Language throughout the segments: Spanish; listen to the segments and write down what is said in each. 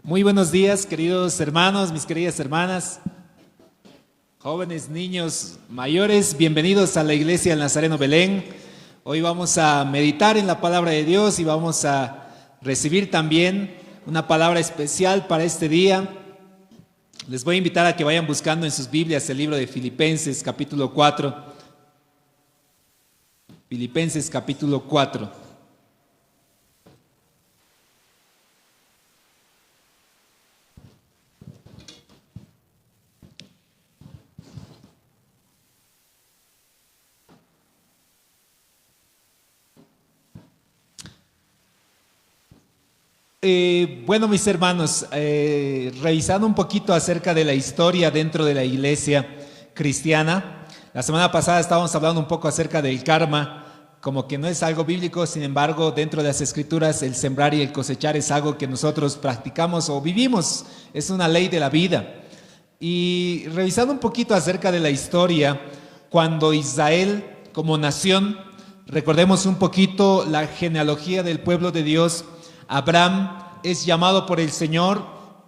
Muy buenos días, queridos hermanos, mis queridas hermanas, jóvenes, niños, mayores, bienvenidos a la Iglesia del Nazareno Belén. Hoy vamos a meditar en la palabra de Dios y vamos a recibir también una palabra especial para este día. Les voy a invitar a que vayan buscando en sus Biblias el libro de Filipenses capítulo 4. Filipenses capítulo 4. Bueno, mis hermanos, revisando un poquito acerca de la historia dentro de la iglesia cristiana, la semana pasada estábamos hablando un poco acerca del karma, como que no es algo bíblico, sin embargo, dentro de las escrituras el sembrar y el cosechar es algo que nosotros practicamos o vivimos, es una ley de la vida. Y revisando un poquito acerca de la historia, cuando Israel como nación, recordemos un poquito la genealogía del pueblo de Dios. Abraham es llamado por el Señor.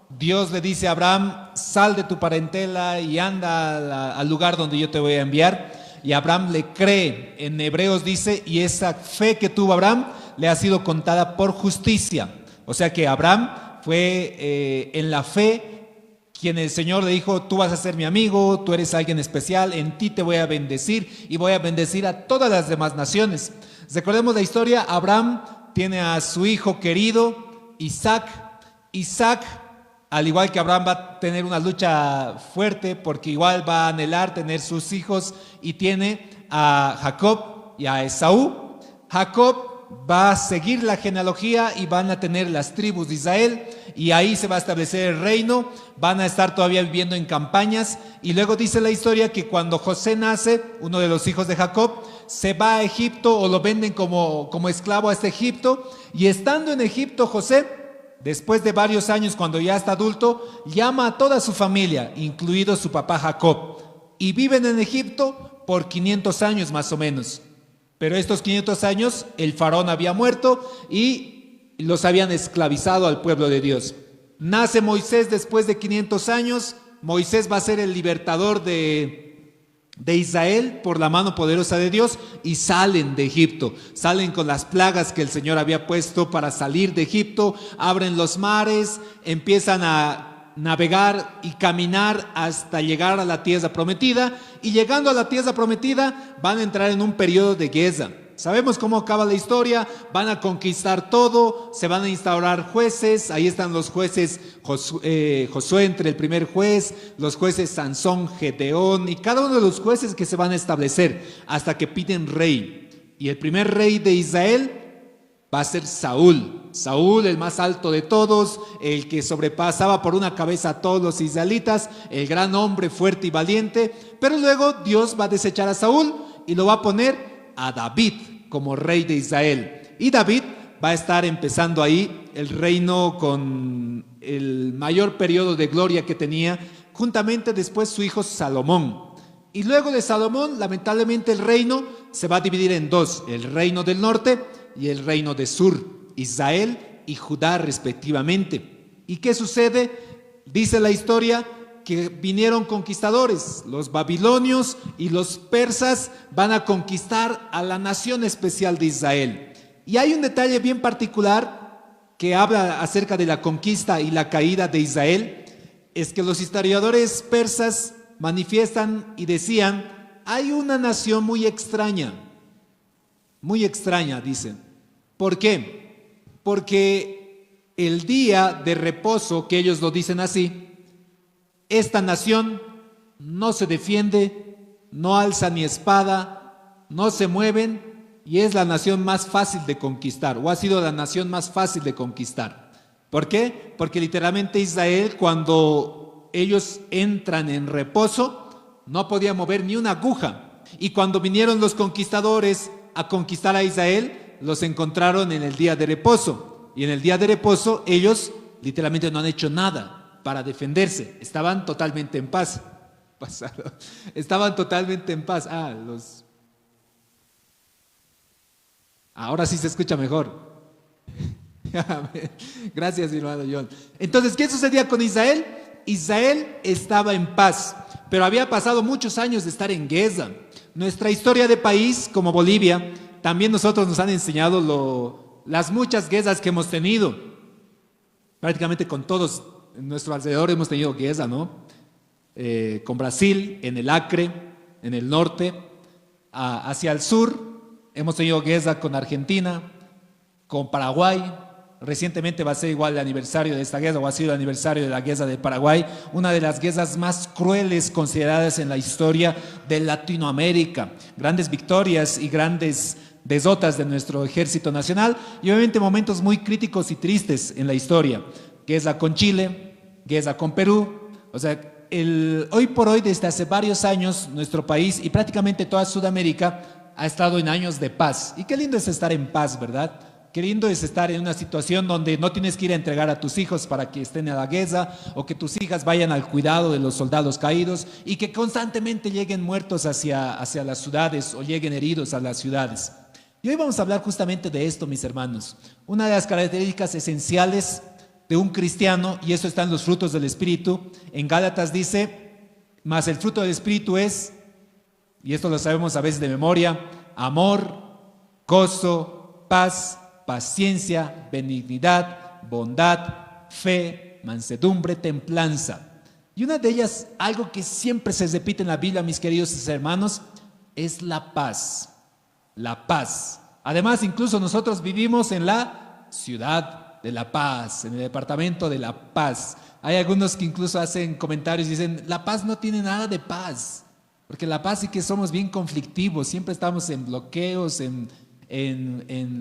Dios le dice a Abraham: sal de tu parentela y anda al lugar donde yo te voy a enviar. Y Abraham le cree. En Hebreos dice: y esa fe que tuvo Abraham le ha sido contada por justicia. O sea que Abraham fue en la fe quien el Señor le dijo: tú vas a ser mi amigo, tú eres alguien especial, en ti te voy a bendecir y voy a bendecir a todas las demás naciones. Recordemos la historia. Abraham tiene a su hijo querido, Isaac. Isaac, al igual que Abraham, va a tener una lucha fuerte porque igual va a anhelar tener sus hijos y tiene a Jacob y a Esaú. Jacob va a seguir la genealogía y van a tener las tribus de Israel y ahí se va a establecer el reino. Van a estar todavía viviendo en campañas y luego dice la historia que cuando José nace, uno de los hijos de Jacob, se va a Egipto o lo venden como esclavo a este Egipto, y estando en Egipto José, después de varios años, cuando ya está adulto, llama a toda su familia, incluido su papá Jacob, y viven en Egipto por 500 años más o menos. Pero estos 500 años el faraón había muerto y los habían esclavizado al pueblo de Dios. Nace Moisés después de 500 años. Moisés va a ser el libertador de Israel por la mano poderosa de Dios, y salen de Egipto, salen con las plagas que el Señor había puesto para salir de Egipto, abren los mares, empiezan a navegar y caminar hasta llegar a la tierra prometida, y llegando a la tierra prometida van a entrar en un periodo de guerra. Sabemos cómo acaba la historia. Van a conquistar todo, se van a instaurar jueces. Ahí están los jueces Josué entre el primer juez, los jueces Sansón, Gedeón y cada uno de los jueces que se van a establecer hasta que piden rey. Y el primer rey de Israel va a ser Saúl. Saúl, el más alto de todos, el que sobrepasaba por una cabeza a todos los israelitas, el gran hombre fuerte y valiente. Pero luego Dios va a desechar a Saúl y lo va a poner a David como rey de Israel. Y David va a estar empezando ahí el reino con el mayor periodo de gloria que tenía, juntamente después su hijo Salomón. Y luego de Salomón, lamentablemente, el reino se va a dividir en dos: el reino del norte y el reino del sur, Israel y Judá respectivamente. ¿Y qué sucede? Dice la historia que vinieron conquistadores, los babilonios y los persas van a conquistar a la nación especial de Israel. Y hay un detalle bien particular que habla acerca de la conquista y la caída de Israel, es que los historiadores persas manifiestan y decían: hay una nación muy extraña, dicen. ¿Por qué? Porque el día de reposo, que ellos lo dicen así, esta nación no se defiende, no alza ni espada, no se mueven, y es la nación más fácil de conquistar, o ha sido la nación más fácil de conquistar. ¿Por qué? Porque literalmente Israel, cuando ellos entran en reposo, no podía mover ni una aguja. Y cuando vinieron los conquistadores a conquistar a Israel, los encontraron en el día de reposo. Y en el día de reposo ellos literalmente no han hecho nada para defenderse, estaban totalmente en paz. Estaban totalmente en paz. Ahora sí se escucha mejor. Gracias, mi hermano John. Entonces, ¿qué sucedía con Israel? Israel estaba en paz, pero había pasado muchos años de estar en guerra. Nuestra historia de país, como Bolivia, también nosotros nos han enseñado las muchas guerras que hemos tenido. Prácticamente con todos en nuestro alrededor hemos tenido guerra, ¿no? Con Brasil, en el Acre, en el norte, hacia el sur, hemos tenido guerra con Argentina, con Paraguay. Recientemente va a ser igual el aniversario de esta guerra, o ha sido el aniversario de la guerra de Paraguay, una de las guerras más crueles consideradas en la historia de Latinoamérica. Grandes victorias y grandes derrotas de nuestro ejército nacional y obviamente momentos muy críticos y tristes en la historia. Guerra con Chile, guerra con Perú. O sea, hoy por hoy, desde hace varios años, nuestro país y prácticamente toda Sudamérica ha estado en años de paz. Y qué lindo es estar en paz, ¿verdad? Qué lindo es estar en una situación donde no tienes que ir a entregar a tus hijos para que estén a la guerra o que tus hijas vayan al cuidado de los soldados caídos y que constantemente lleguen muertos hacia las ciudades o lleguen heridos a las ciudades. Y hoy vamos a hablar justamente de esto, mis hermanos. Una de las características esenciales de un cristiano, y eso está en los frutos del Espíritu, en Gálatas dice, mas el fruto del Espíritu es, y esto lo sabemos a veces de memoria, amor, gozo, paz, paciencia, benignidad, bondad, fe, mansedumbre, templanza. Y una de ellas, algo que siempre se repite en la Biblia, mis queridos hermanos, es la paz. La paz. Además, incluso nosotros vivimos en la ciudad de La Paz, en el departamento de La Paz. Hay algunos que incluso hacen comentarios y dicen, La Paz no tiene nada de paz, porque La Paz sí que somos bien conflictivos, siempre estamos en bloqueos, en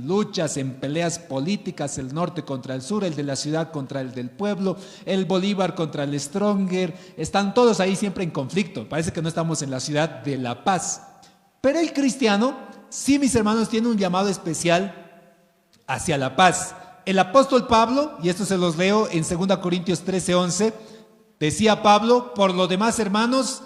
luchas, en peleas políticas, el norte contra el sur, el de la ciudad contra el del pueblo, el Bolívar contra el Stronger, están todos ahí siempre en conflicto. Parece que no estamos en la ciudad de La Paz. Pero el cristiano, sí, mis hermanos, tiene un llamado especial hacia la paz. El apóstol Pablo, y esto se los leo en 2 Corintios 13:11, decía Pablo, por lo demás, hermanos,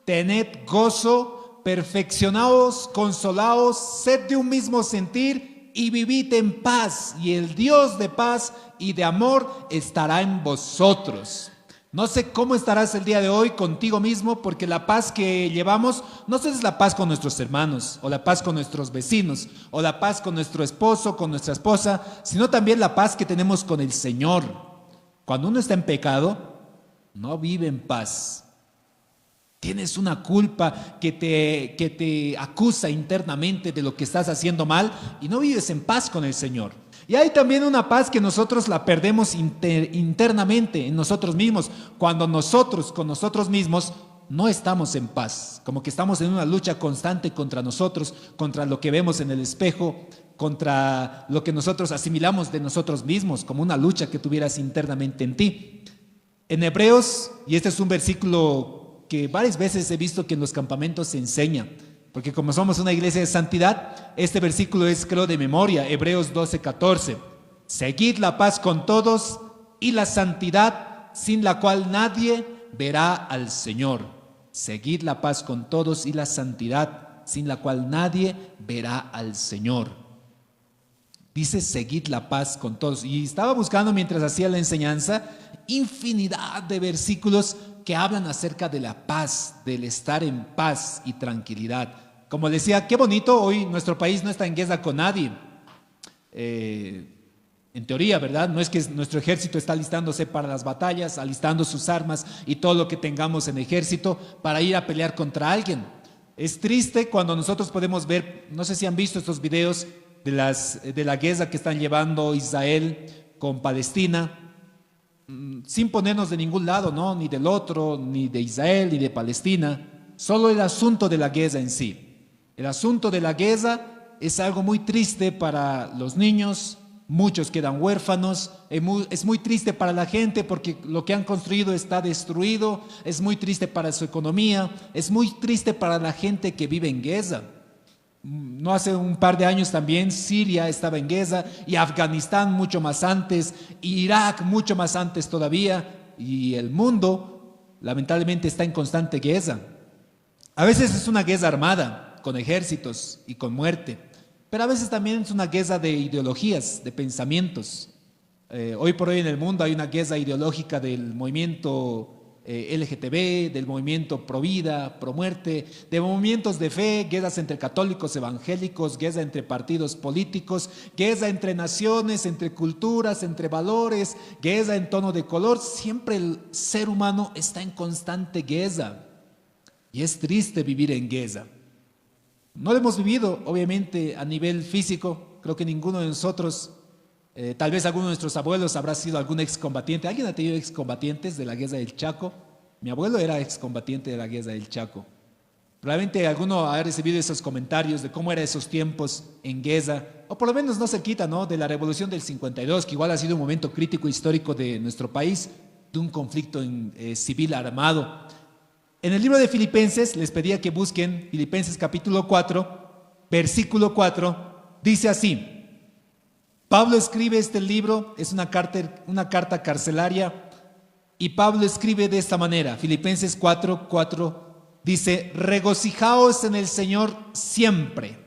tened gozo, perfeccionaos, consolaos, sed de un mismo sentir y vivid en paz, y el Dios de paz y de amor estará en vosotros. No sé cómo estarás el día de hoy contigo mismo, porque la paz que llevamos no solo es la paz con nuestros hermanos, o la paz con nuestros vecinos, o la paz con nuestro esposo, con nuestra esposa, sino también la paz que tenemos con el Señor. Cuando uno está en pecado, no vive en paz. Tienes una culpa que te acusa internamente de lo que estás haciendo mal y no vives en paz con el Señor. Y hay también una paz que nosotros la perdemos internamente en nosotros mismos, cuando nosotros con nosotros mismos no estamos en paz, como que estamos en una lucha constante contra nosotros, contra lo que vemos en el espejo, contra lo que nosotros asimilamos de nosotros mismos, como una lucha que tuvieras internamente en ti. En Hebreos, y este es un versículo que varias veces he visto que en los campamentos se enseña, porque como somos una iglesia de santidad, este versículo es, creo, de memoria, Hebreos 12:14. Seguid la paz con todos y la santidad, sin la cual nadie verá al Señor. Seguid la paz con todos y la santidad, sin la cual nadie verá al Señor. Dice, seguid la paz con todos. Y estaba buscando mientras hacía la enseñanza infinidad de versículos que hablan acerca de la paz, del estar en paz y tranquilidad. Como decía, qué bonito, hoy nuestro país no está en guerra con nadie. En teoría, ¿verdad? No es que nuestro ejército está alistándose para las batallas, alistando sus armas y todo lo que tengamos en ejército para ir a pelear contra alguien. Es triste cuando nosotros podemos ver, no sé si han visto estos videos de la guerra que están llevando Israel con Palestina, sin ponernos de ningún lado, ¿no? Ni del otro, ni de Israel, ni de Palestina, solo el asunto de la guerra en sí. El asunto de la guerra es algo muy triste para los niños, muchos quedan huérfanos, es muy triste para la gente porque lo que han construido está destruido, es muy triste para su economía, es muy triste para la gente que vive en guerra. No hace un par de años también Siria estaba en guerra y Afganistán mucho más antes, Irak mucho más antes todavía, y el mundo lamentablemente está en constante guerra. A veces es una guerra armada, con ejércitos y con muerte, pero a veces también es una guerra de ideologías, de pensamientos. Hoy por hoy en el mundo hay una guerra ideológica del movimiento LGTB, del movimiento pro vida, pro muerte, de movimientos de fe, guerras entre católicos, evangélicos, guerra entre partidos políticos, guerra entre naciones, entre culturas, entre valores, guerra en tono de color. Siempre el ser humano está en constante guerra y es triste vivir en guerra. No lo hemos vivido, obviamente, a nivel físico. Creo que ninguno de nosotros, tal vez alguno de nuestros abuelos habrá sido algún excombatiente. ¿Alguien ha tenido excombatientes de la guerra del Chaco? Mi abuelo era excombatiente de la guerra del Chaco. Probablemente alguno ha recibido esos comentarios de cómo eran esos tiempos en guerra, o por lo menos no cerquita, ¿no?, de la revolución del 52, que igual ha sido un momento crítico histórico de nuestro país, de un conflicto civil armado. En el libro de Filipenses, les pedía que busquen Filipenses capítulo 4, versículo 4, dice así. Pablo escribe este libro, es una carta carcelaria, y Pablo escribe de esta manera, Filipenses 4:4, dice, regocijaos en el Señor siempre.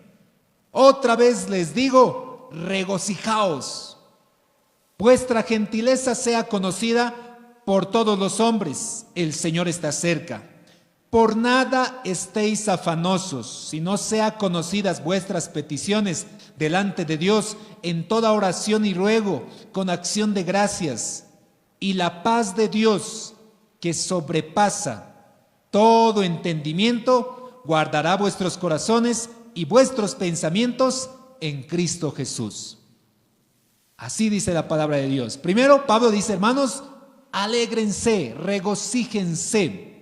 Otra vez les digo, regocijaos. Vuestra gentileza sea conocida por todos los hombres, el Señor está cerca. Por nada estéis afanosos, sino sea conocidas vuestras peticiones delante de Dios en toda oración y ruego, con acción de gracias. Y la paz de Dios, que sobrepasa todo entendimiento, guardará vuestros corazones y vuestros pensamientos en Cristo Jesús. Así dice la palabra de Dios. Primero, Pablo dice, hermanos, alégrense, regocíjense.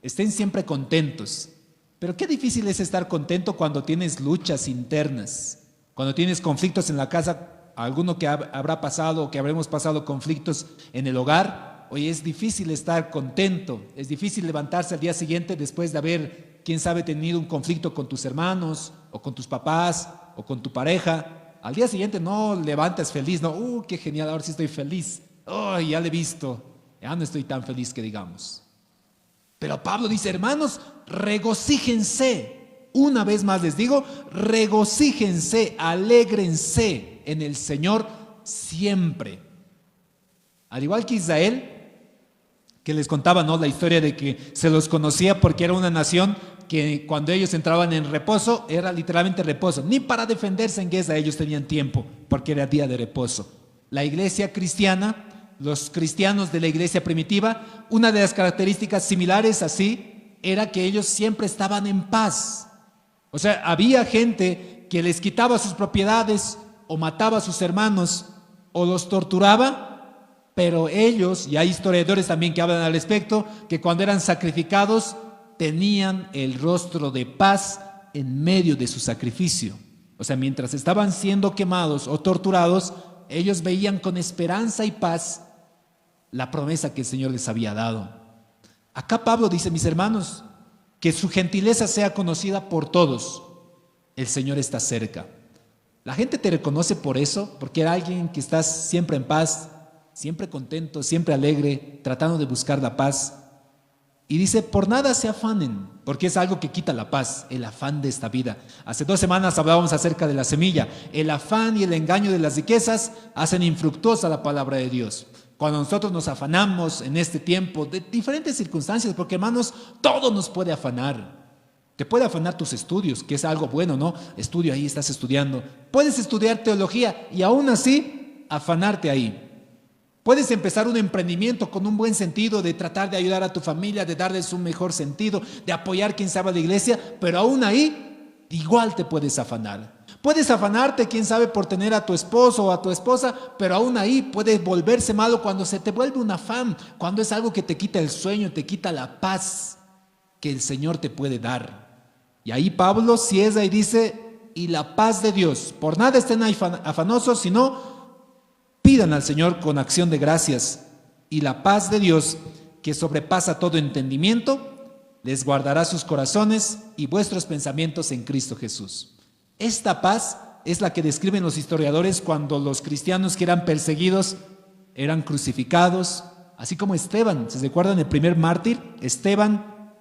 Estén siempre contentos. Pero qué difícil es estar contento cuando tienes luchas internas, cuando tienes conflictos en la casa, alguno que habrá pasado o que habremos pasado conflictos en el hogar. Hoy es difícil estar contento, es difícil levantarse al día siguiente después de haber, quién sabe, tenido un conflicto con tus hermanos o con tus papás o con tu pareja. Al día siguiente no levantas feliz, no, qué genial, ahora sí estoy feliz, ya le he visto, ya no estoy tan feliz que digamos. Pero Pablo dice, hermanos, regocíjense. Una vez más les digo, regocíjense, alégrense en el Señor siempre. Al igual que Israel, que les contaba, ¿no?, la historia de que se los conocía porque era una nación que cuando ellos entraban en reposo, era literalmente reposo. Ni para defenderse en guerra ellos tenían tiempo, porque era día de reposo. La iglesia cristiana, los cristianos de la iglesia primitiva, una de las características similares así era que ellos siempre estaban en paz. O sea, había gente que les quitaba sus propiedades o mataba a sus hermanos o los torturaba, pero ellos, y hay historiadores también que hablan al respecto, que cuando eran sacrificados tenían el rostro de paz en medio de su sacrificio. O sea, mientras estaban siendo quemados o torturados, ellos veían con esperanza y paz la promesa que el Señor les había dado. Acá Pablo dice, mis hermanos, que su gentileza sea conocida por todos. El Señor está cerca. La gente te reconoce por eso, porque era alguien que estás siempre en paz, siempre contento, siempre alegre, tratando de buscar la paz. Y dice, por nada se afanen, porque es algo que quita la paz, el afán de esta vida. Hace 2 semanas hablábamos acerca de la semilla. El afán y el engaño de las riquezas hacen infructuosa la palabra de Dios. Cuando nosotros nos afanamos en este tiempo de diferentes circunstancias, porque hermanos, todo nos puede afanar. Te puede afanar tus estudios, que es algo bueno, ¿no? Estudio ahí, estás estudiando. Puedes estudiar teología y aún así afanarte ahí. Puedes empezar un emprendimiento con un buen sentido de tratar de ayudar a tu familia, de darles un mejor sentido, de apoyar quien sabe a la iglesia, pero aún ahí igual te puedes afanar. Puedes afanarte, quién sabe, por tener a tu esposo o a tu esposa, pero aún ahí puede volverse malo cuando se te vuelve un afán, cuando es algo que te quita el sueño, te quita la paz que el Señor te puede dar. Y ahí Pablo cierra y dice, y la paz de Dios, por nada estén afanosos, sino pidan al Señor con acción de gracias, y la paz de Dios, que sobrepasa todo entendimiento, les guardará sus corazones y vuestros pensamientos en Cristo Jesús. Esta paz es la que describen los historiadores cuando los cristianos que eran perseguidos eran crucificados, así como Esteban. ¿Se recuerdan el primer mártir? Esteban,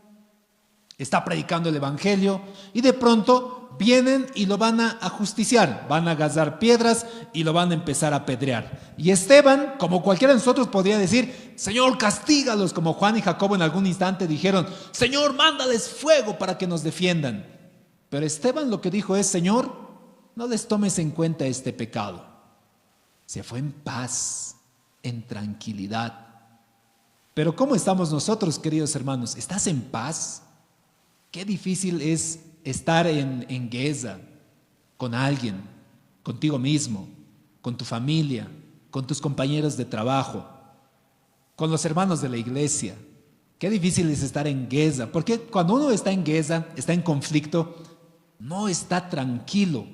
está predicando el evangelio y de pronto vienen y lo van a ajusticiar, van a agarrar piedras y lo van a empezar a apedrear. Y Esteban, como cualquiera de nosotros podría decir, Señor, castígalos, como Juan y Jacobo en algún instante dijeron, Señor, mándales fuego para que nos defiendan. Pero Esteban lo que dijo es, Señor, no les tomes en cuenta este pecado. Se fue en paz, en tranquilidad. Pero ¿cómo estamos nosotros, queridos hermanos? ¿Estás en paz? Qué difícil es estar en guerra con alguien, contigo mismo, con tu familia, con tus compañeros de trabajo, con los hermanos de la iglesia. Qué difícil es estar en guerra, porque cuando uno está en guerra, está en conflicto, no está tranquilo.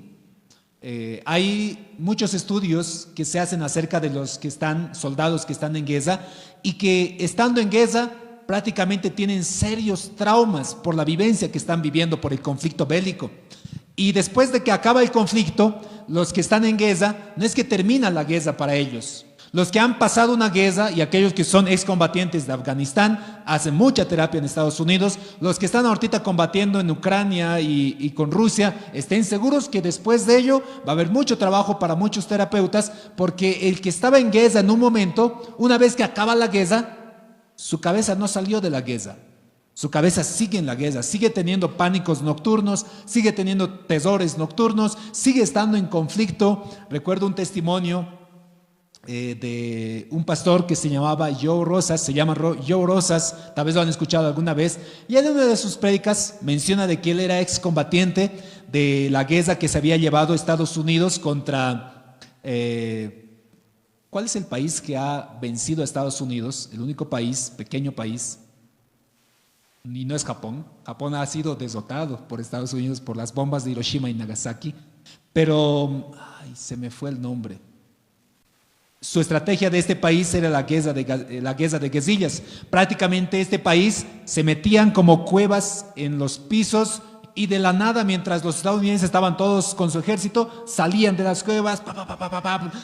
Hay muchos estudios que se hacen acerca de los que están, soldados que están en guerra y que estando en guerra prácticamente tienen serios traumas por la vivencia que están viviendo por el conflicto bélico. Y después de que acaba el conflicto, los que están en guerra, no es que termina la guerra para ellos. Los que han pasado una guerra y aquellos que son excombatientes de Afganistán hacen mucha terapia en Estados Unidos. Los que están ahorita combatiendo en Ucrania y con Rusia, estén seguros que después de ello va a haber mucho trabajo para muchos terapeutas, porque el que estaba en guerra en un momento, una vez que acaba la guerra, su cabeza no salió de la guerra. Su cabeza sigue en la guerra, sigue teniendo pánicos nocturnos, sigue teniendo terrores nocturnos, sigue estando en conflicto. Recuerdo un testimonio de un pastor que se llamaba Joe Rosas, Joe Rosas, tal vez lo han escuchado alguna vez, y en una de sus prédicas menciona de que él era excombatiente de la guerra que se había llevado a Estados Unidos contra... ¿Cuál es el país que ha vencido a Estados Unidos? El único país, pequeño país, y no es Japón. Japón ha sido derrotado por Estados Unidos por las bombas de Hiroshima y Nagasaki, pero se me fue el nombre. Su estrategia de este país era la guerra de guerrillas. Prácticamente este país se metían como cuevas en los pisos y de la nada, mientras los estadounidenses estaban todos con su ejército, salían de las cuevas,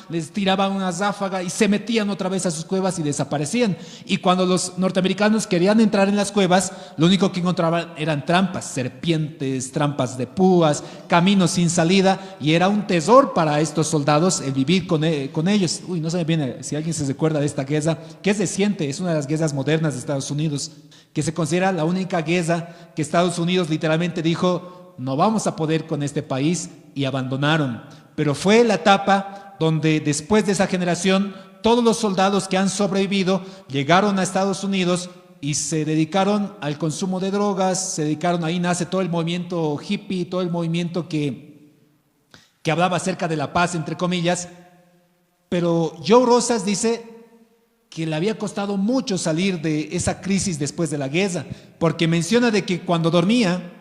les tiraban una ráfaga y se metían otra vez a sus cuevas y desaparecían. Y cuando los norteamericanos querían entrar en las cuevas, lo único que encontraban eran trampas, serpientes, trampas de púas, caminos sin salida, y era un tesoro para estos soldados el vivir con ellos. No se me viene, si alguien se recuerda de esta guerra, que es reciente, es una de las guerras modernas de Estados Unidos, que se considera la única guerra que Estados Unidos literalmente dijo, no vamos a poder con este país, y abandonaron. Pero fue la etapa donde después de esa generación, todos los soldados que han sobrevivido llegaron a Estados Unidos y se dedicaron al consumo de drogas, se dedicaron, ahí nace todo el movimiento hippie, todo el movimiento que hablaba acerca de la paz, entre comillas. Pero Joe Rosas dice que le había costado mucho salir de esa crisis después de la guerra, porque menciona de que cuando dormía,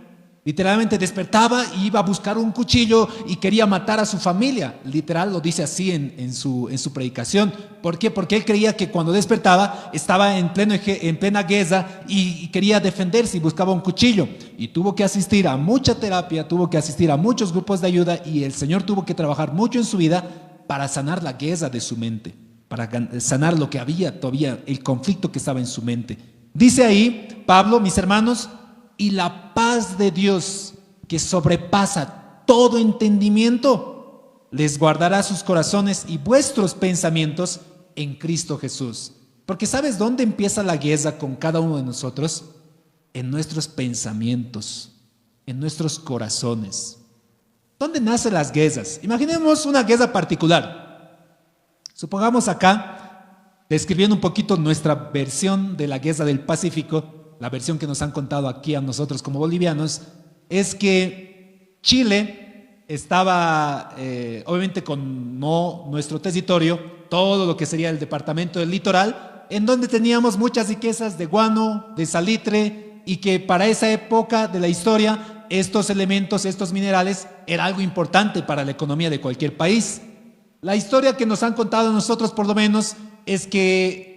literalmente despertaba y iba a buscar un cuchillo y quería matar a su familia. Literal lo dice así en su predicación. ¿Por qué? Porque él creía que cuando despertaba estaba en plena guerra y quería defenderse y buscaba un cuchillo. Y tuvo que asistir a mucha terapia, tuvo que asistir a muchos grupos de ayuda, y el Señor tuvo que trabajar mucho en su vida para sanar la guerra de su mente, para sanar lo que había todavía, el conflicto que estaba en su mente. Dice ahí Pablo, mis hermanos, y la paz de Dios, que sobrepasa todo entendimiento, les guardará sus corazones y vuestros pensamientos en Cristo Jesús. Porque ¿sabes dónde empieza la guerra con cada uno de nosotros? En nuestros pensamientos, en nuestros corazones. ¿Dónde nacen las guerras? Imaginemos una guerra particular. Supongamos acá, describiendo un poquito nuestra versión de la guerra del Pacífico, la versión que nos han contado aquí a nosotros como bolivianos, es que Chile estaba, obviamente con nuestro territorio, todo lo que sería el departamento del litoral, en donde teníamos muchas riquezas de guano, de salitre, y que para esa época de la historia, estos elementos, estos minerales, era algo importante para la economía de cualquier país. La historia que nos han contado a nosotros, por lo menos, es que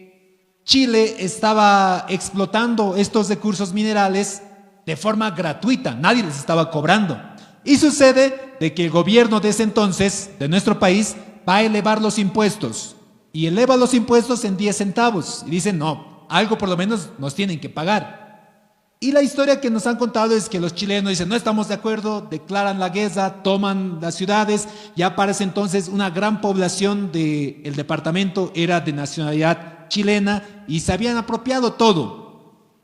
Chile estaba explotando estos recursos minerales de forma gratuita, nadie les estaba cobrando. Y sucede de que el gobierno de ese entonces, de nuestro país, va a elevar los impuestos, y eleva los impuestos en 10 centavos, y dicen, no, algo por lo menos nos tienen que pagar. Y la historia que nos han contado es que los chilenos dicen, no estamos de acuerdo, declaran la guerra, toman las ciudades, ya para ese entonces una gran población del departamento era de nacionalidad chilena y se habían apropiado todo.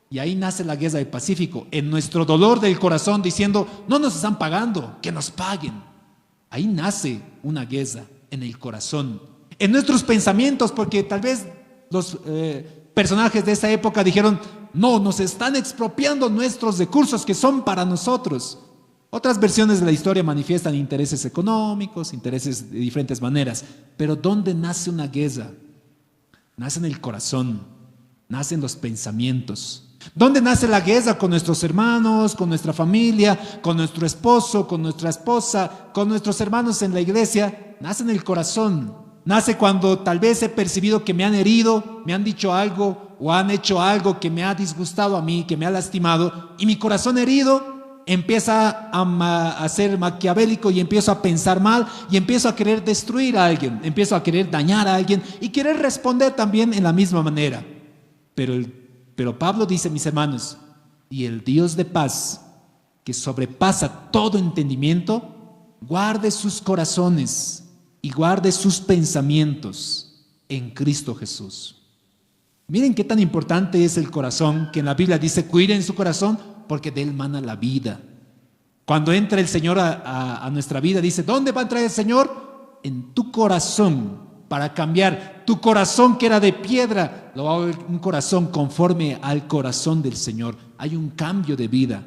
Y ahí nace la guerra del Pacífico, en nuestro dolor del corazón diciendo, no nos están pagando, que nos paguen. Ahí nace una guerra en el corazón, en nuestros pensamientos, porque tal vez los personajes de esa época dijeron, no, nos están expropiando nuestros recursos que son para nosotros. Otras versiones de la historia manifiestan intereses económicos, intereses de diferentes maneras. Pero ¿dónde nace una guerra? Nace en el corazón, nace en los pensamientos. ¿Dónde nace la guerra? Con nuestros hermanos, con nuestra familia, con nuestro esposo, con nuestra esposa, con nuestros hermanos en la iglesia. Nace en el corazón. Nace cuando tal vez he percibido que me han herido, me han dicho algo o han hecho algo que me ha disgustado a mí, que me ha lastimado, y mi corazón herido empieza a ser maquiavélico y empiezo a pensar mal y empiezo a querer destruir a alguien, empiezo a querer dañar a alguien y querer responder también en la misma manera. Pero Pablo dice, mis hermanos, y el Dios de paz, que sobrepasa todo entendimiento, guarde sus corazones y guarde sus pensamientos en Cristo Jesús. Miren qué tan importante es el corazón, que en la Biblia dice, cuiden su corazón, porque de él mana la vida. Cuando entra el Señor a nuestra vida, dice, ¿dónde va a entrar el Señor? En tu corazón, para cambiar tu corazón que era de piedra, lo va a volver un corazón conforme al corazón del Señor. Hay un cambio de vida.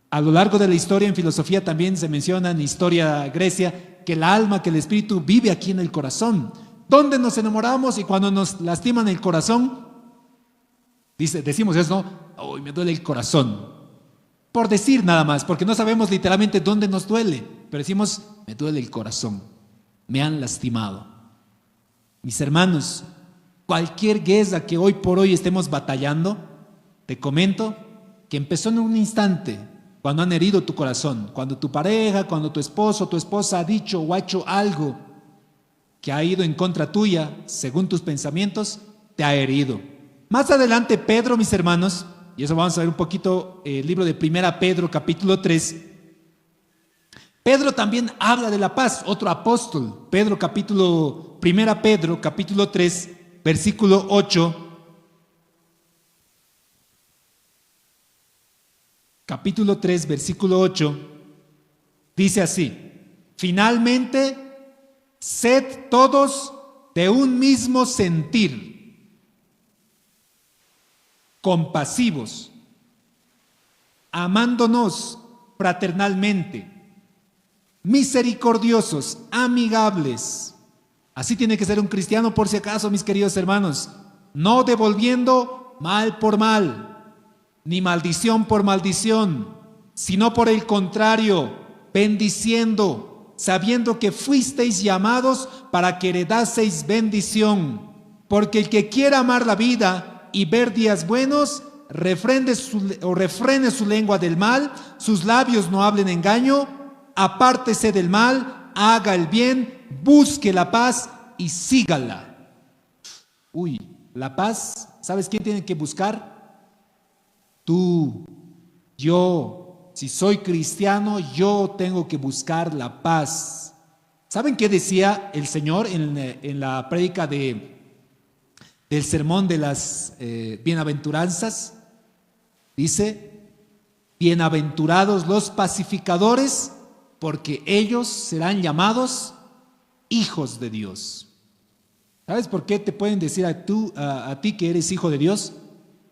A lo largo de la historia, en filosofía también se menciona, en historia Grecia, que el alma, que el espíritu vive aquí en el corazón. ¿Dónde nos enamoramos? Y cuando nos lastiman el corazón, decimos eso, ¿no? Uy, me duele el corazón. Por decir nada más, porque no sabemos literalmente dónde nos duele, pero decimos, me duele el corazón, me han lastimado. Mis hermanos, cualquier guerra que hoy por hoy estemos batallando, te comento que empezó en un instante, cuando han herido tu corazón, cuando tu pareja, cuando tu esposo, tu esposa ha dicho o ha hecho algo que ha ido en contra tuya, según tus pensamientos, te ha herido. Más adelante Pedro, mis hermanos, y eso vamos a ver un poquito, el libro de 1 Pedro, capítulo 3, Pedro también habla de la paz, otro apóstol. 1 Pedro, capítulo 3, versículo 8. Capítulo 3, versículo 8, dice así, finalmente, sed todos de un mismo sentir, compasivos, amándonos fraternalmente, misericordiosos, amigables. Así tiene que ser un cristiano, por si acaso, mis queridos hermanos, no devolviendo mal por mal, ni maldición por maldición, sino por el contrario, bendiciendo, sabiendo que fuisteis llamados para que heredaseis bendición. Porque el que quiera amar la vida y ver días buenos, refrene su lengua del mal, sus labios no hablen engaño, apártese del mal, haga el bien, busque la paz y sígala. Uy, la paz, ¿sabes quién tiene que buscar? Tú, yo, si soy cristiano, yo tengo que buscar la paz. ¿Saben qué decía el Señor en la prédica del sermón de las bienaventuranzas? Dice, bienaventurados los pacificadores, porque ellos serán llamados hijos de Dios. ¿Sabes por qué te pueden decir a ti que eres hijo de Dios?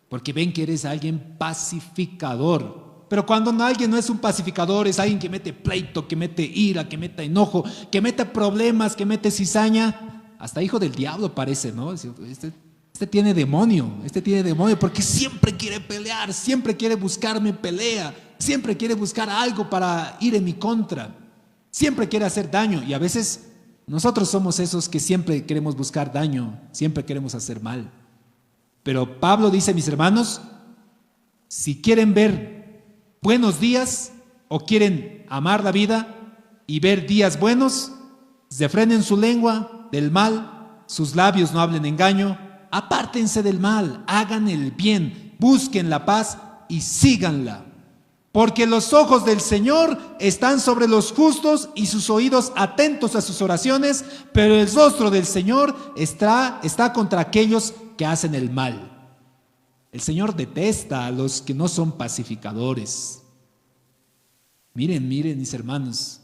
Porque ven que eres alguien pacificador. Pero cuando alguien no es un pacificador, es alguien que mete pleito, que mete ira, que mete enojo, que mete problemas, que mete cizaña. Hasta hijo del diablo parece, ¿no? Este tiene demonio, porque siempre quiere pelear, siempre quiere buscarme pelea, siempre quiere buscar algo para ir en mi contra, siempre quiere hacer daño. Y a veces nosotros somos esos que siempre queremos buscar daño, siempre queremos hacer mal. Pero Pablo dice, mis hermanos, si quieren ver buenos días o quieren amar la vida y ver días buenos, refrenen su lengua del mal, sus labios no hablen engaño, apártense del mal, hagan el bien, busquen la paz y síganla. Porque los ojos del Señor están sobre los justos y sus oídos atentos a sus oraciones, pero el rostro del Señor está contra aquellos que hacen el mal. El Señor detesta a los que no son pacificadores. Miren, mis hermanos,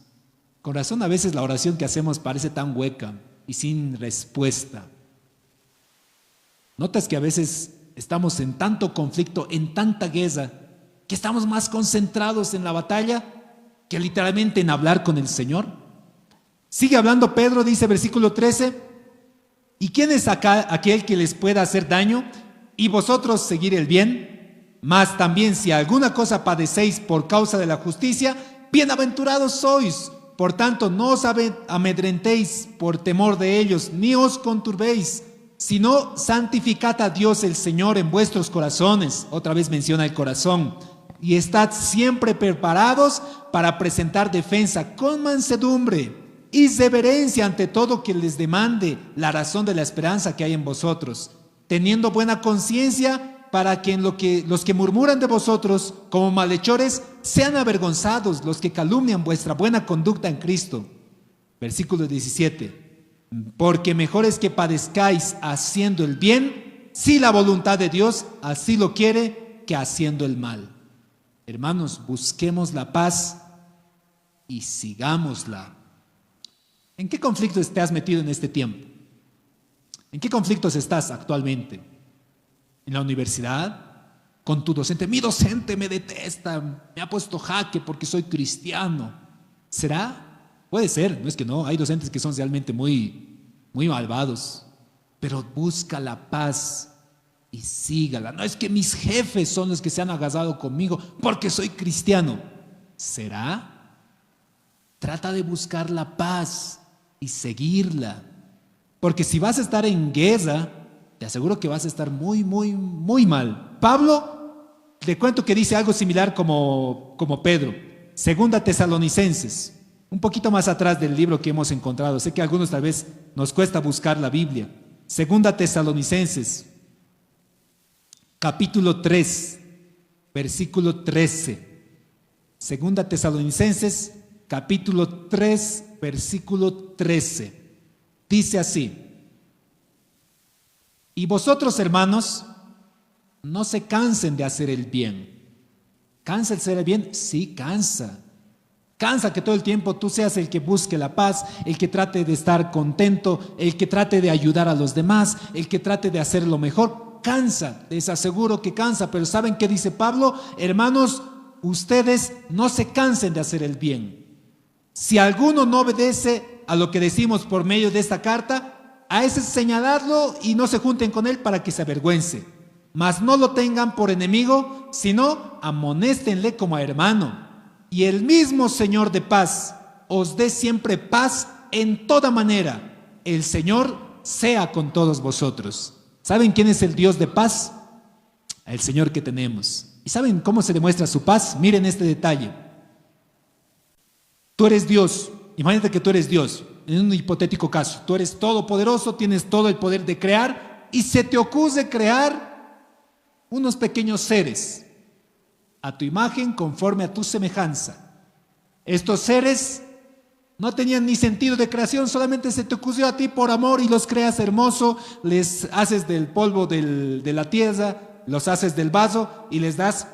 con razón a veces la oración que hacemos parece tan hueca y sin respuesta. ¿Notas que a veces estamos en tanto conflicto, en tanta guerra, que estamos más concentrados en la batalla que literalmente en hablar con el Señor? Sigue hablando Pedro, dice versículo 13, ¿y quién es acá aquel que les pueda hacer daño y vosotros seguir el bien? Mas también si alguna cosa padecéis por causa de la justicia, bienaventurados sois. Por tanto, no os amedrentéis por temor de ellos, ni os conturbéis, sino santificad a Dios el Señor en vuestros corazones. Otra vez menciona el corazón. Y estad siempre preparados para presentar defensa con mansedumbre y reverencia ante todo que les demande la razón de la esperanza que hay en vosotros, teniendo buena conciencia, para que los que murmuran de vosotros como malhechores sean avergonzados los que calumnian vuestra buena conducta en Cristo. Versículo 17. Porque mejor es que padezcáis haciendo el bien, si la voluntad de Dios así lo quiere, que haciendo el mal. Hermanos, busquemos la paz y sigámosla. ¿En qué conflictos te has metido en este tiempo? ¿En qué conflictos estás actualmente? ¿En la universidad? ¿Con tu docente? Mi docente me detesta, me ha puesto jaque porque soy cristiano. ¿Será? Puede ser, no es que no, hay docentes que son realmente muy malvados, pero busca la paz y sígala. No es que mis jefes son los que se han agasado conmigo porque soy cristiano. ¿Será? Trata de buscar la paz y seguirla, porque si vas a estar en guerra, te aseguro que vas a estar muy mal. Pablo, te cuento que dice algo similar como Pedro. Segunda Tesalonicenses, un poquito más atrás del libro que hemos encontrado. Sé que a algunos tal vez nos cuesta buscar la Biblia. Segunda Tesalonicenses, capítulo 3, versículo 13. Segunda Tesalonicenses, capítulo 3, versículo 13. Dice así: y vosotros, hermanos, no se cansen de hacer el bien. ¿Cansa el hacer el bien? Sí, cansa. Cansa que todo el tiempo tú seas el que busque la paz, el que trate de estar contento, el que trate de ayudar a los demás, el que trate de hacer lo mejor. Cansa, les aseguro que cansa, pero ¿saben qué dice Pablo? Hermanos, ustedes no se cansen de hacer el bien. Si alguno no obedece a lo que decimos por medio de esta carta, a ese señaladlo y no se junten con él para que se avergüence. Mas no lo tengan por enemigo, sino amonéstenle como a hermano. Y el mismo Señor de paz os dé siempre paz en toda manera. El Señor sea con todos vosotros. ¿Saben quién es el Dios de paz? El Señor que tenemos. ¿Y saben cómo se demuestra su paz? Miren este detalle. Tú eres Dios. Imagínate que tú eres Dios. En un hipotético caso, tú eres todopoderoso, tienes todo el poder de crear y se te ocurre crear unos pequeños seres a tu imagen, conforme a tu semejanza. Estos seres no tenían ni sentido de creación, solamente se te ocurrió a ti por amor y los creas hermoso, les haces del polvo de la tierra, los haces del vaso y les das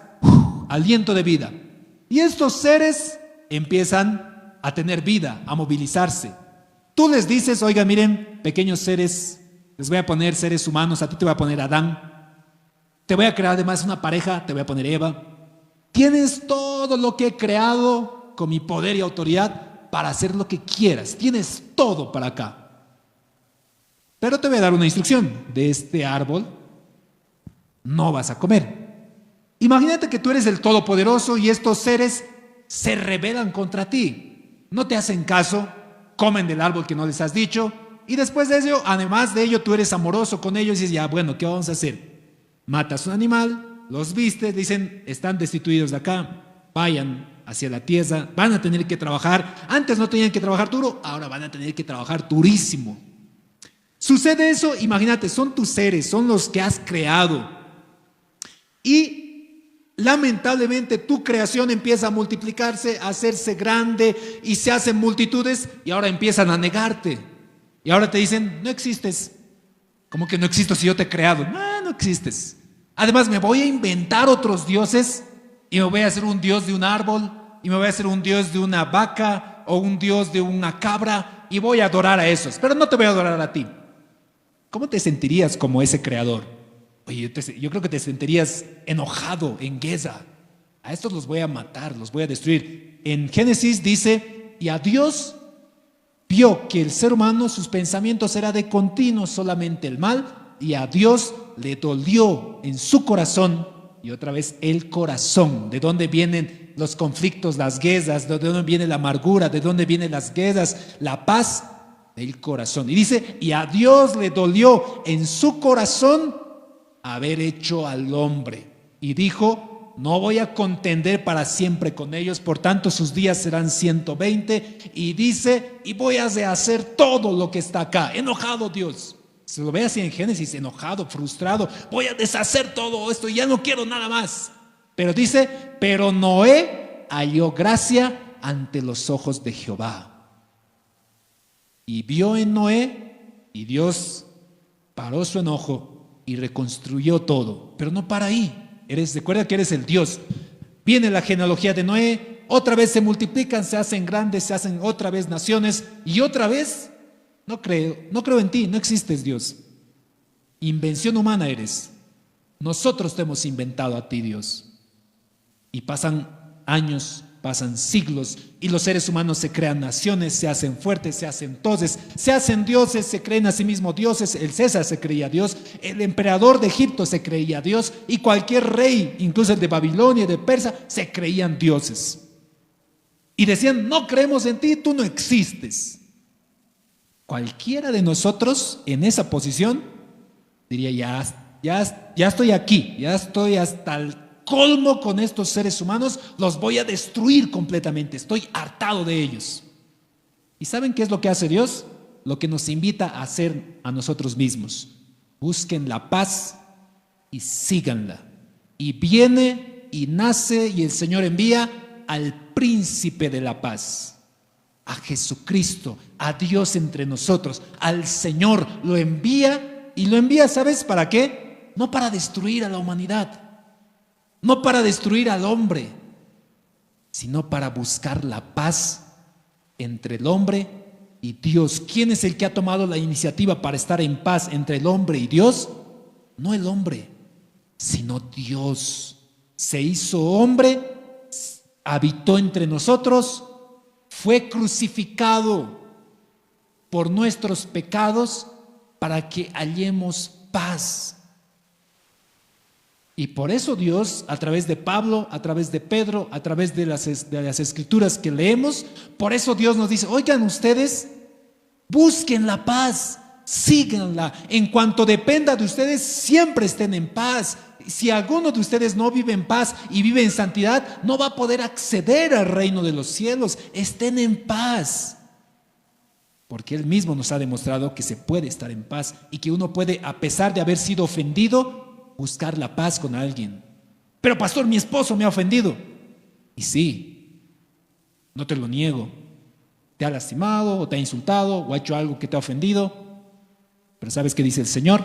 aliento de vida. Y estos seres empiezan a tener vida, a movilizarse. Tú les dices: oiga, miren, pequeños seres, les voy a poner seres humanos, a ti te voy a poner Adán, te voy a crear además una pareja, te voy a poner Eva. Tienes todo lo que he creado con mi poder y autoridad para hacer lo que quieras, tienes todo para acá. Pero te voy a dar una instrucción: de este árbol no vas a comer. Imagínate que tú eres el todopoderoso y estos seres se rebelan contra ti, no te hacen caso, comen del árbol que no les has dicho, y después de ello, además de ello, tú eres amoroso con ellos y dices: ya, bueno, ¿qué vamos a hacer? Matas un animal, los vistes, dicen: están destituidos de acá, vayan hacia la tierra, van a tener que trabajar. Antes no tenían que trabajar duro, ahora van a tener que trabajar durísimo. Sucede eso, imagínate, son tus seres, son los que has creado. Y lamentablemente tu creación empieza a multiplicarse, a hacerse grande y se hacen multitudes y ahora empiezan a negarte. Y ahora te dicen, no existes. ¿Cómo que no existo si yo te he creado? No, no existes. Además me voy a inventar otros dioses y me voy a hacer un dios de un árbol y me voy a hacer un dios de una vaca o un dios de una cabra y voy a adorar a esos, pero no te voy a adorar a ti. ¿Cómo te sentirías como ese creador? Oye, yo creo que te sentirías enojado, en guerra. A estos los voy a matar, los voy a destruir. En Génesis dice, y a Dios vio que el ser humano, sus pensamientos era de continuo solamente el mal, y a Dios le dolió en su corazón, y otra vez el corazón, de dónde vienen los conflictos, las guerras, de dónde viene la amargura, de dónde vienen las guerras, la paz del corazón. Y dice, y a Dios le dolió en su corazón haber hecho al hombre. Y dijo, no voy a contender para siempre con ellos, por tanto sus días serán 120. Y dice, y voy a rehacer todo lo que está acá. Enojado Dios. Se lo ve así en Génesis, enojado, frustrado. Voy a deshacer todo esto y ya no quiero nada más. Pero dice, pero Noé halló gracia ante los ojos de Jehová. Y vio en Noé, y Dios paró su enojo y reconstruyó todo. Pero no para ahí. Recuerda que eres el Dios. Viene la genealogía de Noé, otra vez se multiplican, se hacen grandes, se hacen otra vez naciones, y otra vez, no creo en ti, no existes, Dios. Invención humana eres. Nosotros te hemos inventado a ti, Dios. Y pasan años, pasan siglos, y los seres humanos se crean naciones, se hacen fuertes, se hacen entonces, se hacen dioses, se creen a sí mismos dioses. El César se creía Dios, el emperador de Egipto se creía Dios, y cualquier rey, incluso el de Babilonia y de Persia, se creían dioses. Y decían, no creemos en ti, tú no existes. Cualquiera de nosotros en esa posición diría, ya estoy aquí, ya estoy hasta el colmo con estos seres humanos, los voy a destruir completamente, estoy hartado de ellos. ¿Y saben qué es lo que hace Dios? Lo que nos invita a hacer a nosotros mismos. Busquen la paz y síganla. Y viene y nace y el Señor envía al príncipe de la paz, a Jesucristo, a Dios entre nosotros, al Señor lo envía. Y lo envía, ¿sabes para qué? No para destruir a la humanidad, no para destruir al hombre, sino para buscar la paz entre el hombre y Dios. ¿Quién es el que ha tomado la iniciativa para estar en paz entre el hombre y Dios? No el hombre, sino Dios. Se hizo hombre, habitó entre nosotros, fue crucificado por nuestros pecados para que hallemos paz. Y por eso Dios, a través de Pablo, a través de Pedro, a través de las escrituras que leemos, por eso Dios nos dice, oigan ustedes, busquen la paz, síganla. En cuanto dependa de ustedes, siempre estén en paz. Si alguno de ustedes no vive en paz y vive en santidad, no va a poder acceder al reino de los cielos. Estén en paz. Porque Él mismo nos ha demostrado que se puede estar en paz y que uno puede, a pesar de haber sido ofendido, buscar la paz con alguien. Pero pastor, mi esposo me ha ofendido. Y sí, no te lo niego. Te ha lastimado o te ha insultado o ha hecho algo que te ha ofendido. Pero ¿sabes qué dice el Señor?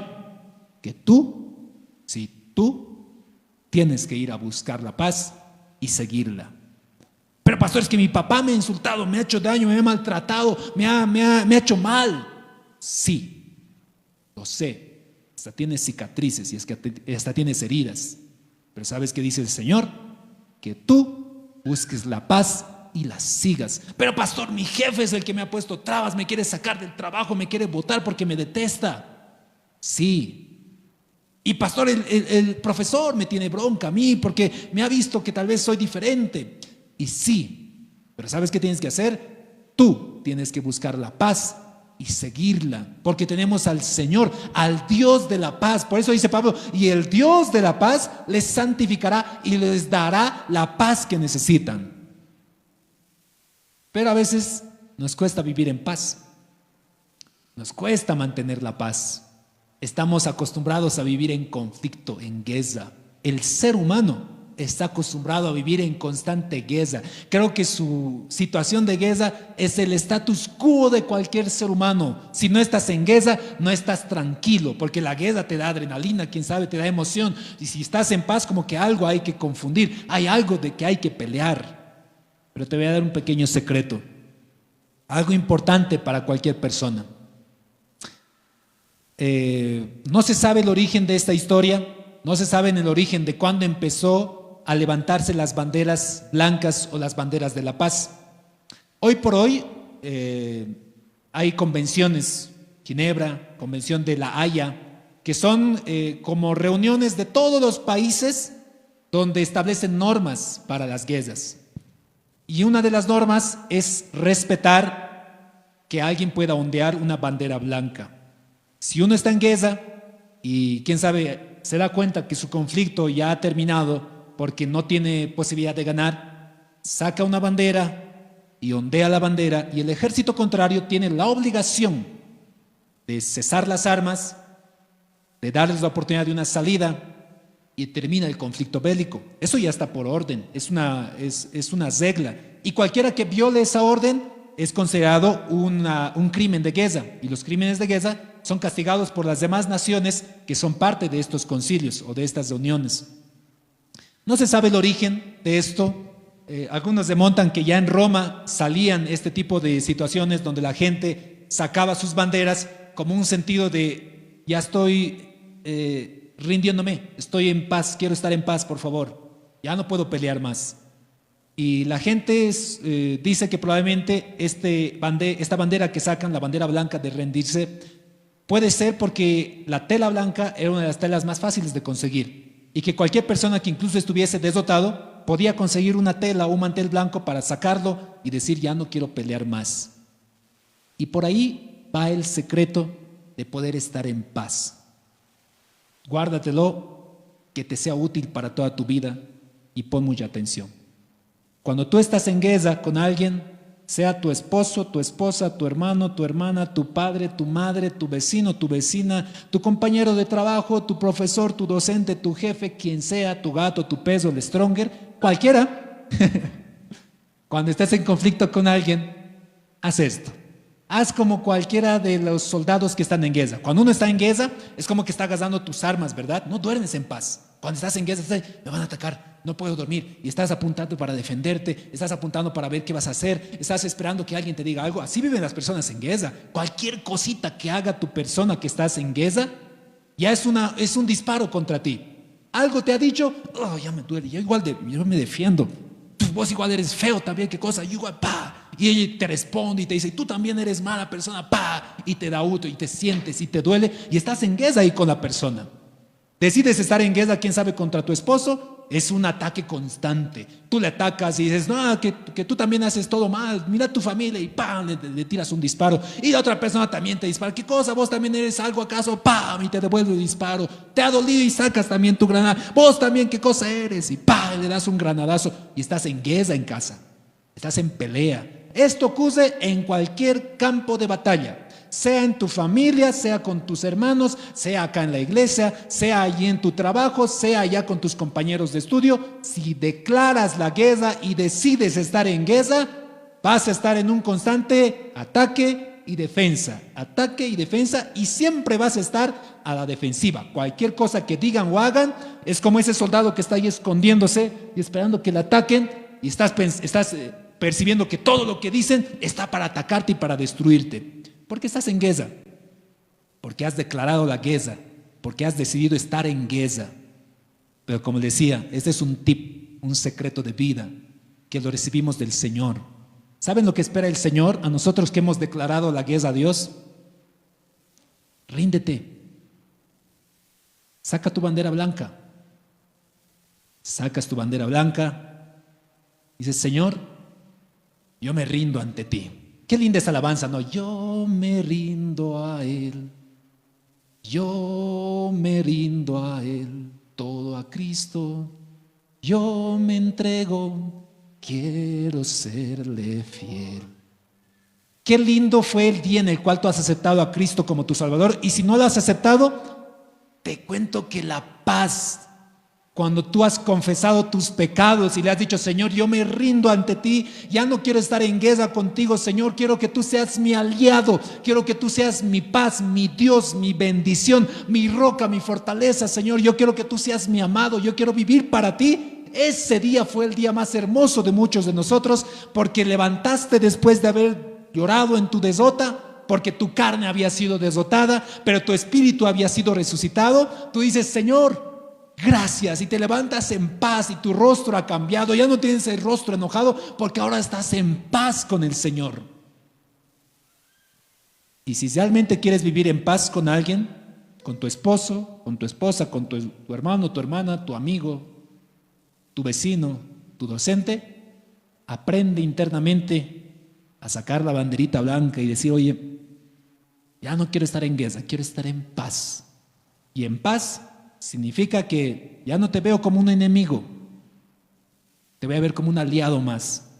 Que tú, sí, tú tienes que ir a buscar la paz y seguirla. Pero pastor, es que mi papá me ha insultado, me ha hecho daño, me ha maltratado, me ha hecho mal. Sí, lo sé. Hasta tienes cicatrices y es que hasta tienes heridas. Pero ¿sabes qué dice el Señor? Que tú busques la paz y la sigas. Pero pastor, mi jefe es el que me ha puesto trabas, me quiere sacar del trabajo, me quiere botar porque me detesta. Sí. Y pastor, el profesor me tiene bronca a mí porque me ha visto que tal vez soy diferente. Y sí, pero ¿sabes qué tienes que hacer? Tú tienes que buscar la paz y seguirla, porque tenemos al Señor, al Dios de la paz. Por eso dice Pablo, y el Dios de la paz les santificará y les dará la paz que necesitan. Pero a veces nos cuesta vivir en paz, nos cuesta mantener la paz. Estamos acostumbrados a vivir en conflicto, en guerra. El ser humano está acostumbrado a vivir en constante guerra. Creo que su situación de guerra es el status quo de cualquier ser humano. Si no estás en guerra, no estás tranquilo, porque la guerra te da adrenalina, quién sabe, te da emoción. Y si estás en paz, como que algo hay que confundir, hay algo de que hay que pelear. Pero te voy a dar un pequeño secreto, algo importante para cualquier persona. No se sabe el origen de esta historia, no se sabe el origen de cuándo empezó a levantarse las banderas blancas o las banderas de la paz. Hoy por hoy hay convenciones, Ginebra, Convención de La Haya, que son como reuniones de todos los países donde establecen normas para las guerras. Y una de las normas es respetar que alguien pueda ondear una bandera blanca. Si uno está en guerra y quién sabe se da cuenta que su conflicto ya ha terminado porque no tiene posibilidad de ganar, saca una bandera y ondea la bandera, y el ejército contrario tiene la obligación de cesar las armas, de darles la oportunidad de una salida, y termina el conflicto bélico. Eso ya está por orden, es una regla, y cualquiera que viole esa orden es considerado un crimen de guerra, y los crímenes de guerra son castigados por las demás naciones que son parte de estos concilios o de estas reuniones. No se sabe el origen de esto. Algunos remontan que ya en Roma salían este tipo de situaciones donde la gente sacaba sus banderas como un sentido de ya estoy rindiéndome, estoy en paz, quiero estar en paz, por favor, ya no puedo pelear más. Y la gente dice que probablemente esta bandera que sacan, la bandera blanca de rendirse, puede ser porque la tela blanca era una de las telas más fáciles de conseguir, y que cualquier persona que incluso estuviese desdotado podía conseguir una tela o un mantel blanco para sacarlo y decir ya no quiero pelear más. Y por ahí va el secreto de poder estar en paz. Guárdatelo, que te sea útil para toda tu vida, y pon mucha atención. Cuando tú estás en guerra con alguien, sea tu esposo, tu esposa, tu hermano, tu hermana, tu padre, tu madre, tu vecino, tu vecina, tu compañero de trabajo, tu profesor, tu docente, tu jefe, quien sea, tu gato, tu perro, el stronger, cualquiera. Cuando estés en conflicto con alguien, haz esto. Haz como cualquiera de los soldados que están en guerra. Cuando uno está en guerra, es como que está agarrando tus armas, ¿verdad? No duermes en paz. Cuando estás en guerra, me van a atacar, no puedo dormir. Y estás apuntando para defenderte, estás apuntando para ver qué vas a hacer, estás esperando que alguien te diga algo. Así viven las personas en guerra. Cualquier cosita que haga tu persona que estás en guerra, ya es un disparo contra ti. Algo te ha dicho, oh, ya me duele, yo me defiendo. Vos igual eres feo también, qué cosa, yo igual, pa. Y ella te responde y te dice, tú también eres mala persona, pa. Y te da auto y te sientes y te duele, y estás en guerra ahí con la persona. Decides estar en guerra, quién sabe, contra tu esposo, es un ataque constante. Tú le atacas y dices, no, que tú también haces todo mal, mira tu familia, y ¡pam! Le tiras un disparo. Y la otra persona también te dispara, ¿qué cosa? ¿Vos también eres algo acaso? ¡Pam! Y te devuelve el disparo. Te ha dolido y sacas también tu granada. ¿Vos también qué cosa eres? Y ¡pam! Le das un granadazo y estás en guerra en casa. Estás en pelea. Esto ocurre en cualquier campo de batalla, sea en tu familia, sea con tus hermanos, sea acá en la iglesia, sea allí en tu trabajo, sea allá con tus compañeros de estudio. Si declaras la guerra y decides estar en guerra, vas a estar en un constante ataque y defensa, y siempre vas a estar a la defensiva. Cualquier cosa que digan o hagan es como ese soldado que está ahí escondiéndose y esperando que le ataquen, y estás percibiendo que todo lo que dicen está para atacarte y para destruirte. Porque estás en guerra, porque has declarado la guerra, porque has decidido estar en guerra. Pero como decía, este es un tip, un secreto de vida que lo recibimos del Señor. ¿Saben lo que espera el Señor a nosotros que hemos declarado la guerra a Dios? Ríndete. Saca tu bandera blanca. Sacas tu bandera blanca. Dices, Señor, yo me rindo ante ti. Qué linda esa alabanza, ¿no? Yo me rindo a Él, yo me rindo a Él, todo a Cristo, yo me entrego, quiero serle fiel. Qué lindo fue el día en el cual tú has aceptado a Cristo como tu Salvador, y si no lo has aceptado, te cuento que la paz Cuando tú has confesado tus pecados y le has dicho, Señor, yo me rindo ante ti, ya no quiero estar en guerra contigo, Señor, quiero que tú seas mi aliado, quiero que tú seas mi paz, mi Dios, mi bendición, mi roca, mi fortaleza, Señor, yo quiero que tú seas mi amado, yo quiero vivir para ti. Ese día fue el día más hermoso de muchos de nosotros, porque levantaste después de haber llorado en tu desota, porque tu carne había sido desotada, pero tu espíritu había sido resucitado. Tú dices, Señor, gracias, y te levantas en paz y tu rostro ha cambiado. Ya no tienes el rostro enojado porque ahora estás en paz con el Señor. Y si realmente quieres vivir en paz con alguien, con tu esposo, con tu esposa, con tu hermano, tu hermana, tu amigo, tu vecino, tu docente, aprende internamente a sacar la banderita blanca y decir, oye, ya no quiero estar en guerra, quiero estar en paz. Y en paz significa que ya no te veo como un enemigo, te voy a ver como un aliado más.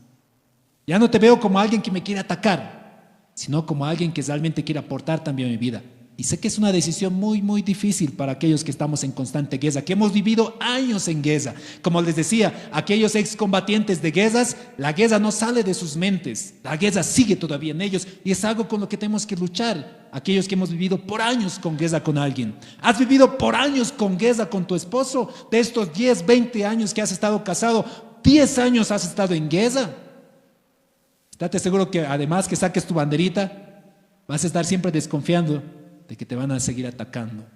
Ya no te veo como alguien que me quiere atacar, sino como alguien que realmente quiere aportar también a mi vida. Y sé que es una decisión muy, muy difícil para aquellos que estamos en constante guerra, que hemos vivido años en guerra. Como les decía, aquellos excombatientes de guerras, la guerra no sale de sus mentes, la guerra sigue todavía en ellos y es algo con lo que tenemos que luchar. Aquellos que hemos vivido por años con guerra con alguien. ¿Has vivido por años con guerra con tu esposo? De estos 10, 20 años que has estado casado, 10 años has estado en guerra. Estate seguro que además que saques tu banderita, vas a estar siempre desconfiando de que te van a seguir atacando,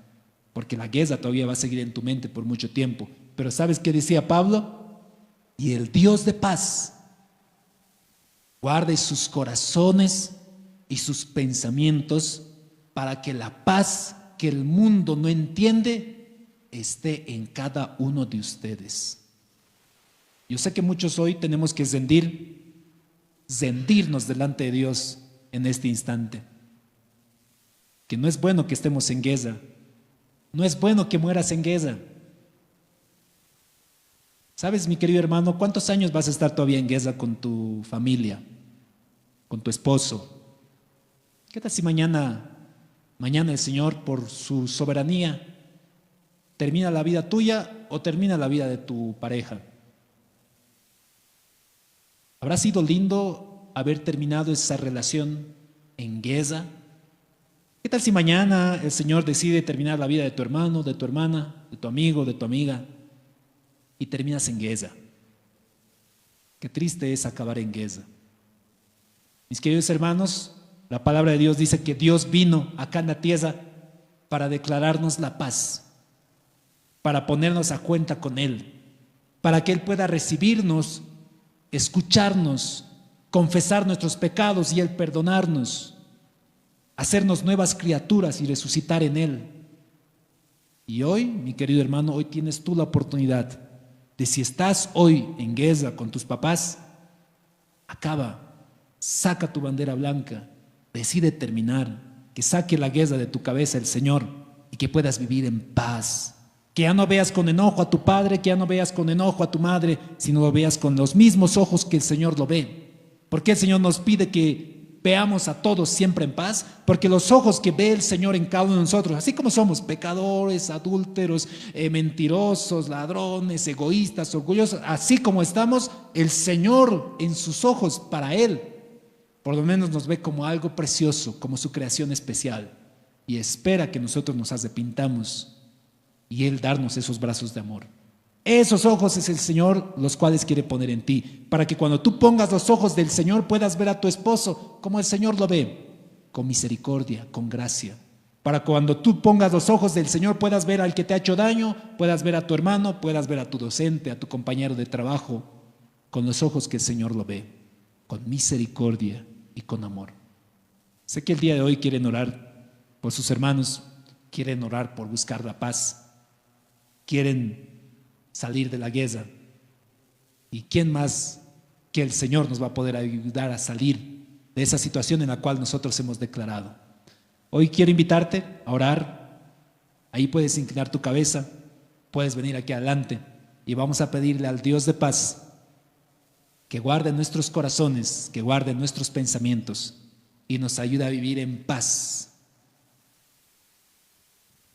porque la guerra todavía va a seguir en tu mente por mucho tiempo. Pero ¿sabes qué decía Pablo? Y el Dios de paz guarde sus corazones y sus pensamientos para que la paz que el mundo no entiende esté en cada uno de ustedes. Yo sé que muchos hoy tenemos que rendirnos delante de Dios en este instante. Que no es bueno que estemos en guerra, no es bueno que mueras en guerra. ¿Sabes, mi querido hermano, cuántos años vas a estar todavía en guerra con tu familia, con tu esposo? ¿Qué tal si mañana el Señor, por su soberanía, termina la vida tuya o termina la vida de tu pareja? ¿Habrá sido lindo haber terminado esa relación en guerra? ¿Qué tal si mañana el Señor decide terminar la vida de tu hermano, de tu hermana, de tu amigo, de tu amiga y terminas en guerra? Qué triste es acabar en guerra. Mis queridos hermanos, la palabra de Dios dice que Dios vino acá en la tierra para declararnos la paz, para ponernos a cuenta con Él, para que Él pueda recibirnos, escucharnos, confesar nuestros pecados y Él perdonarnos, hacernos nuevas criaturas y resucitar en Él. Y hoy, mi querido hermano, hoy tienes tú la oportunidad de, si estás hoy en guerra con tus papás, acaba, saca tu bandera blanca, decide terminar, que saque la guerra de tu cabeza el Señor y que puedas vivir en paz. Que ya no veas con enojo a tu padre, que ya no veas con enojo a tu madre, sino lo veas con los mismos ojos que el Señor lo ve. Porque el Señor nos pide que veamos a todos siempre en paz, porque los ojos que ve el Señor en cada uno de nosotros, así como somos pecadores, adúlteros, mentirosos, ladrones, egoístas, orgullosos, así como estamos, el Señor en sus ojos para Él, por lo menos nos ve como algo precioso, como su creación especial, y espera que nosotros nos arrepintamos y Él darnos esos brazos de amor. Esos ojos es el Señor los cuales quiere poner en ti, para que cuando tú pongas los ojos del Señor puedas ver a tu esposo como el Señor lo ve, con misericordia, con gracia. Para cuando tú pongas los ojos del Señor puedas ver al que te ha hecho daño, puedas ver a tu hermano, puedas ver a tu docente, a tu compañero de trabajo, con los ojos que el Señor lo ve, con misericordia y con amor. Sé que el día de hoy quieren orar por sus hermanos, quieren orar por buscar la paz, quieren salir de la guerra. ¿Y quién más que el Señor nos va a poder ayudar a salir de esa situación en la cual nosotros hemos declarado? Hoy quiero invitarte a orar. Ahí puedes inclinar tu cabeza, puedes venir aquí adelante y vamos a pedirle al Dios de paz que guarde nuestros corazones, que guarde nuestros pensamientos y nos ayude a vivir en paz.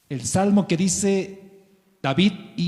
El salmo que dice David y